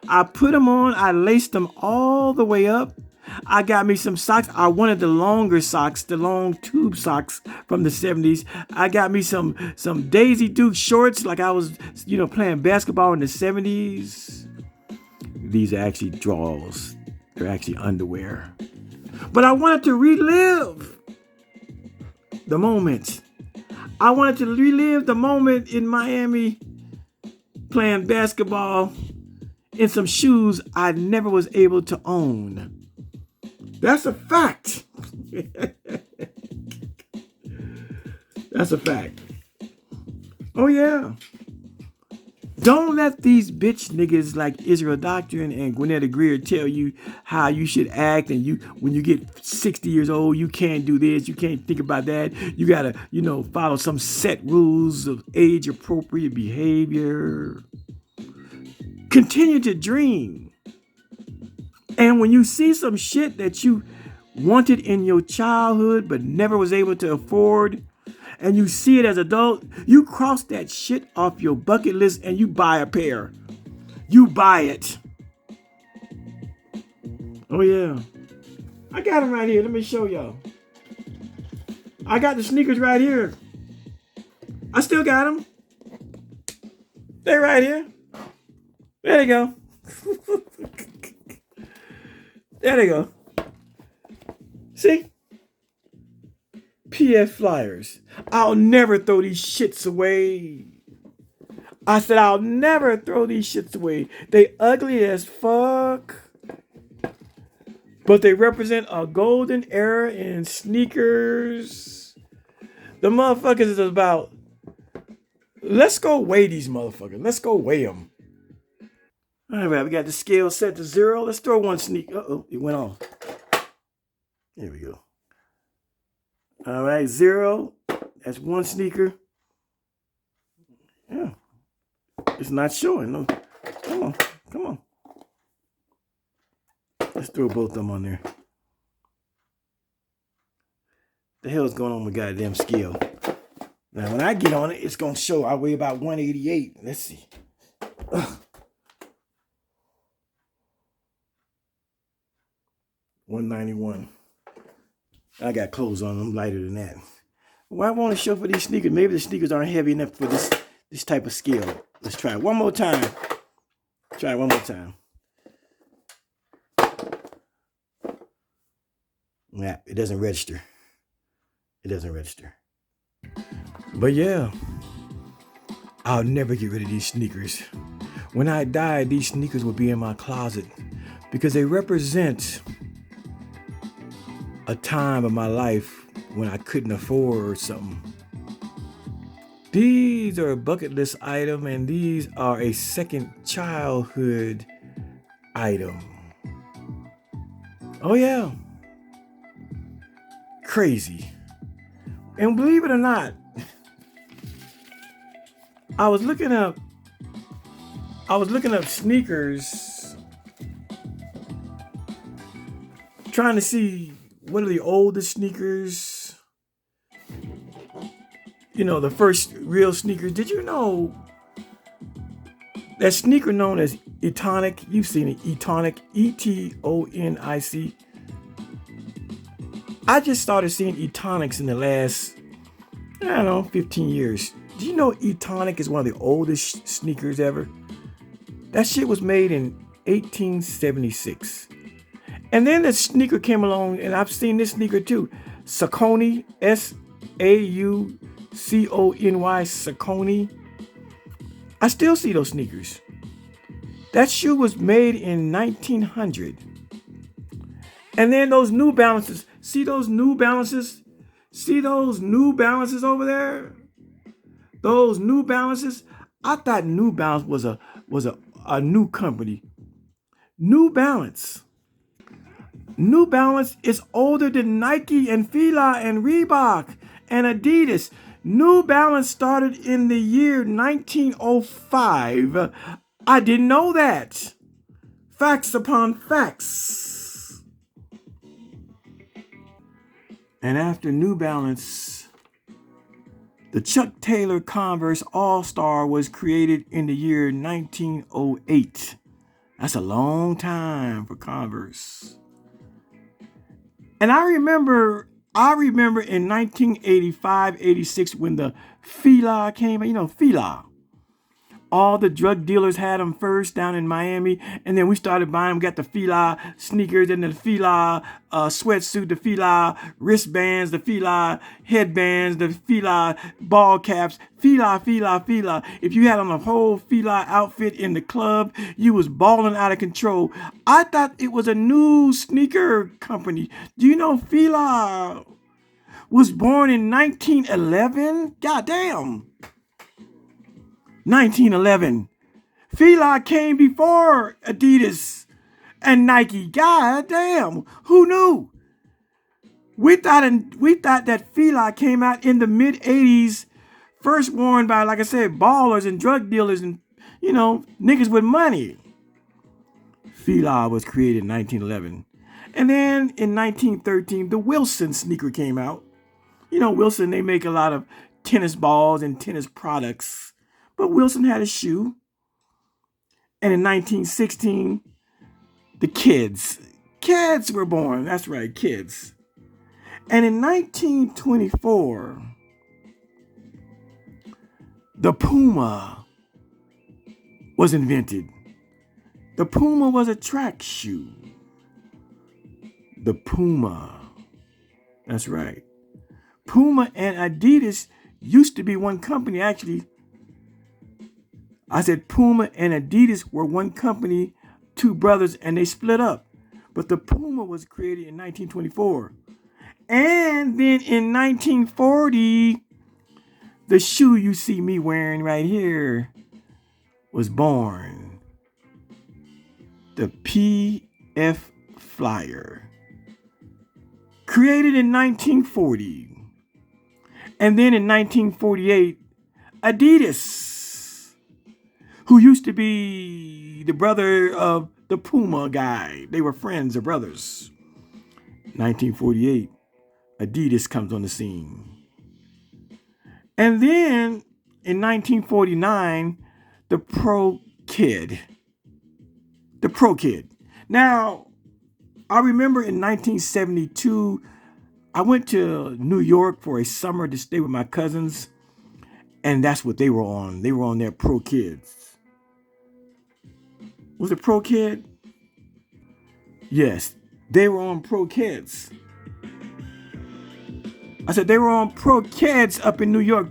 I put them on. I laced them all the way up. I got me some socks. I wanted the longer socks, the long tube socks from the 70s. I got me some Daisy Duke shorts like I was, playing basketball in the 70s. These are actually drawers. They're actually underwear. But I wanted to relive the moment. I wanted to relive the moment in Miami playing basketball in some shoes I never was able to own. That's a fact. That's a fact. Oh, yeah. Don't let these bitch niggas like Israel Doctrine and Gwinnett Greer tell you how you should act, and when you get 60 years old, you can't do this, you can't think about that. You gotta, follow some set rules of age-appropriate behavior. Continue to dream. And when you see some shit that you wanted in your childhood but never was able to afford, and you see it as an adult, you cross that shit off your bucket list and you buy a pair. You buy it. Oh, yeah. I got them right here. Let me show y'all. I got the sneakers right here. I still got them. They're right here. There they go. There they go. See? PF Flyers. I'll never throw these shits away. I said I'll never throw these shits away. They ugly as fuck. But they represent a golden era in sneakers. The motherfuckers is about, let's go weigh these motherfuckers. Let's go weigh them. All right, we got the scale set to 0. Let's throw one sneaker. Uh-oh, it went off. Here we go. All right, 0. That's one sneaker. Yeah. It's not showing. No. Come on. Come on. Let's throw both of them on there. The hell's going on with goddamn scale? Now, when I get on it, it's going to show I weigh about 188. Let's see. Ugh. 191. I got clothes on. I'm lighter than that. Why I want to show for these sneakers? Maybe the sneakers aren't heavy enough for this type of scale. Let's try it one more time. Try it one more time. Yeah, it doesn't register. It doesn't register. But yeah, I'll never get rid of these sneakers. When I die, these sneakers will be in my closet because they represent a time of my life when I couldn't afford something. These are a bucket list item, and these are a second childhood item. Oh yeah. Crazy. And believe it or not, I was looking up sneakers, trying to see what are the oldest sneakers, you know, the first real sneakers. Did you know that sneaker known as Etonic? You've seen it, Etonic, E-T-O-N-I-C. I just started seeing Etonics in the last, 15 years. Do you know Etonic is one of the oldest sneakers ever? That shit was made in 1876. And then the sneaker came along, and I've seen this sneaker too. Saucony, S-A-U-C-O-N-Y, Saucony. I still see those sneakers. That shoe was made in 1900. And then those New Balances. See those New Balances? See those New Balances over there? Those New Balances? I thought New Balance was a new company. New Balance. New Balance is older than Nike and Fila and Reebok and Adidas. New Balance started in the year 1905. I didn't know that. Facts upon facts. And after New Balance, the Chuck Taylor Converse All-Star was created in the year 1908. That's a long time for Converse. And I remember in 1985, 86 when the Fila came, Fila. All the drug dealers had them first down in Miami, and then we started buying them. Got the Fila sneakers and the Fila sweatsuit, the Fila wristbands, the Fila headbands, the Fila ball caps. Fila. If you had on a whole Fila outfit in the club, you was balling out of control. I thought it was a new sneaker company. Do you know Fila was born in 1911? Goddamn. 1911. Fila came before Adidas and Nike. God damn. Who knew? We thought that Fila came out in the mid 80s, first worn by, like I said, ballers and drug dealers and, niggas with money. Fila was created in 1911. And then in 1913, the Wilson sneaker came out. Wilson, they make a lot of tennis balls and tennis products. But Wilson had a shoe. And in 1916, the kids were born. That's right, kids. And in 1924, the Puma was invented. The Puma was a track shoe. The Puma. That's right. Puma and Adidas used to be one company, actually. I said Puma and Adidas were one company, two brothers, and they split up. But the Puma was created in 1924. And then in 1940, the shoe you see me wearing right here was born. The PF Flyer. created in 1940. And then in 1948, Adidas, who used to be the brother of the Puma guy. They were friends or brothers. 1948, Adidas comes on the scene. And then in 1949, the Pro Kid. The Pro Kid. Now, I remember in 1972, I went to New York for a summer to stay with my cousins, and that's what they were on. They were on their Pro Kids. Was it Pro Kid? Yes, they were on Pro Kids. I said they were on Pro Kids up in New York.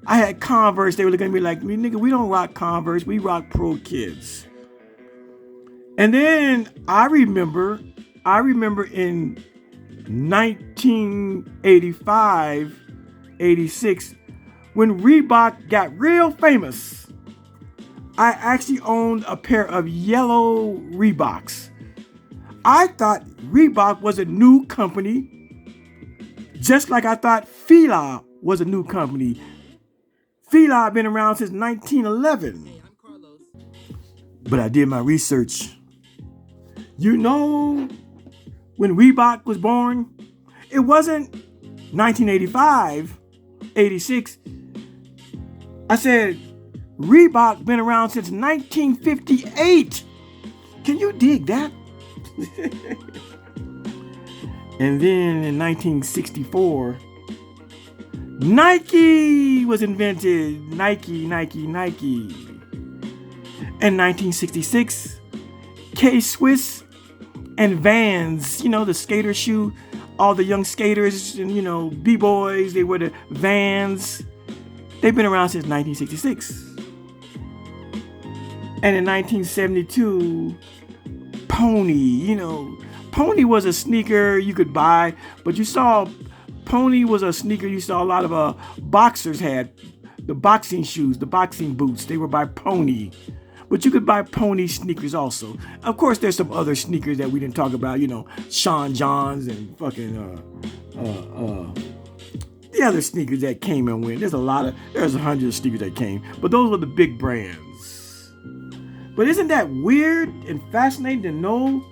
I had Converse. They were looking at me like, nigga, we don't rock Converse. We rock Pro Kids. And then I remember in 1985, 86, when Reebok got real famous, I actually owned a pair of yellow Reeboks. I thought Reebok was a new company, just like I thought Fila was a new company. Fila had been around since 1911. But I did my research. You know, when Reebok was born, it wasn't 1985, 86. I said, Reebok been around since 1958. Can you dig that? And then in 1964, Nike was invented. Nike. In 1966, K-Swiss and Vans, you know, the skater shoe, all the young skaters and, you know, B-boys, they wear the Vans. They've been around since 1966. And in 1972, Pony, you know, Pony was a sneaker you could buy, but you saw Pony was a sneaker you saw a lot of boxers had. The boxing shoes, the boxing boots, they were by Pony. But you could buy Pony sneakers also. Of course, there's some other sneakers that we didn't talk about, you know, Sean Johns and fucking the other sneakers that came and went. There's 100 sneakers that came, but those were the big brands. But isn't that weird and fascinating to know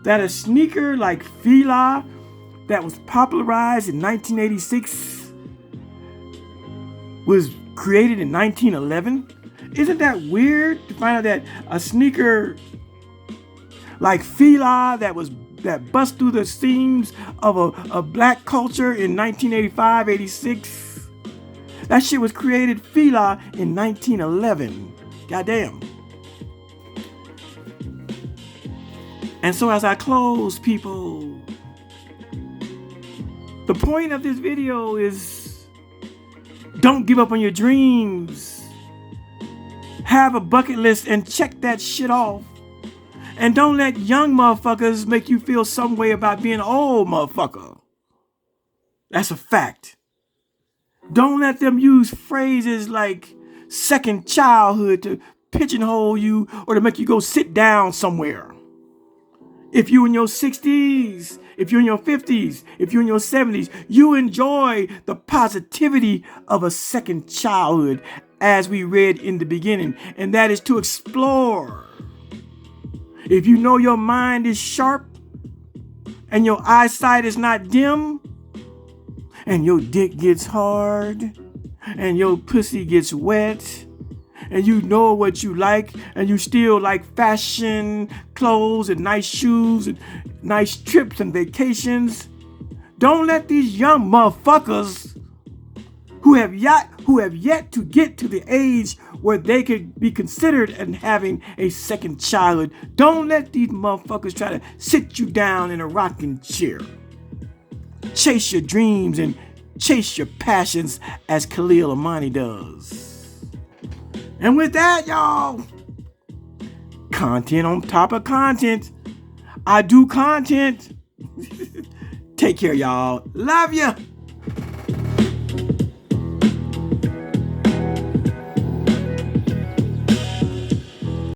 that a sneaker like Fila that was popularized in 1986 was created in 1911? Isn't that weird to find out that a sneaker like Fila that bust through the seams of a black culture in 1985, 86, that shit was created Fila in 1911. Goddamn. And so as I close, people, the point of this video is don't give up on your dreams. Have a bucket list and check that shit off. And don't let young motherfuckers make you feel some way about being an old motherfucker. That's a fact. Don't let them use phrases like second childhood to pigeonhole you or to make you go sit down somewhere. If you're in your 60s, if you're in your 50s, if you're in your 70s, you enjoy the positivity of a second childhood, as we read in the beginning, and that is to explore. If you know your mind is sharp and your eyesight is not dim and your dick gets hard and your pussy gets wet and you know what you like and you still like fashion, clothes and nice shoes and nice trips and vacations, don't let these young motherfuckers who have yet to get to the age where they could be considered and having a second childhood, don't let these motherfuckers try to sit you down in a rocking chair. Chase your dreams and chase your passions as Khalil Amani does. And with that, y'all, content on top of content. I do content. Take care, y'all. Love ya.